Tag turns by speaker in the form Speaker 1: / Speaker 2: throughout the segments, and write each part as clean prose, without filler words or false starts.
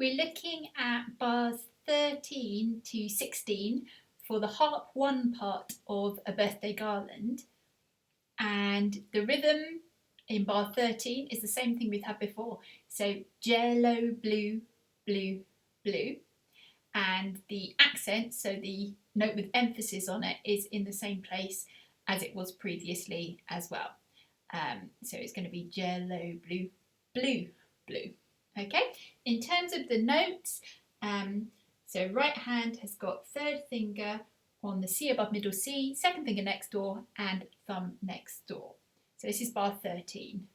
Speaker 1: We're looking at bars 13 to 16 for the harp 1 part of A Birthday Garland. And the rhythm in bar 13 is the same thing we've had before. So jello, blue, blue, blue. And the accent, so the note with emphasis on it, is in the same place as it was previously as well. So it's going to be jello, blue, blue, blue. Okay, in terms of the notes, so right hand has got third finger on the C above middle C, second finger next door, and thumb next door. So this is bar 13.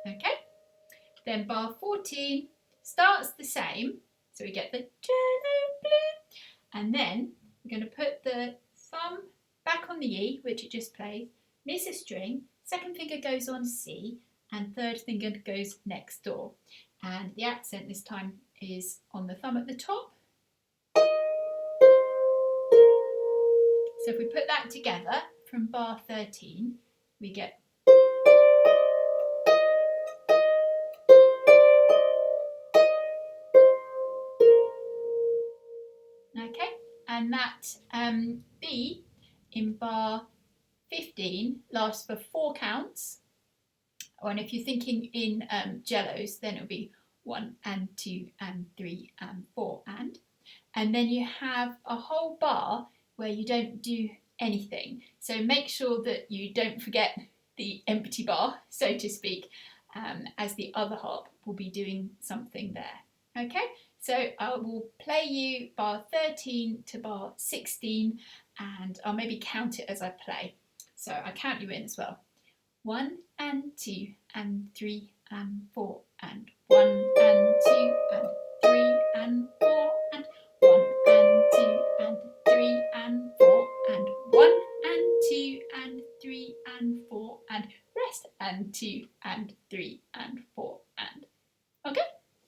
Speaker 1: Okay, then bar 14 starts the same, so we get the jello blue, and then we're going to put the thumb back on the E, which it just played, miss a string, second finger goes on C, and third finger goes next door. And the accent this time is on the thumb at the top. So if we put that together from bar 13, we get okay, and that B in bar 15 lasts for 4 counts. And if you're thinking in jellos, then it'll be 1 and 2 and 3 and 4 and then you have a whole bar where you don't do anything. So make sure that you don't forget the empty bar, so to speak, as the other harp will be doing something there. Okay, so I will play you bar 13 to bar 16 and I'll maybe count it as I play. So I count you in as well. 1 and 2 and 3 and 4 and 1 and 2 and 3 and 4 and 1 and 2 and 3 and 4 and 1 and 2 and 3 and 4 and rest and 2 and 3 and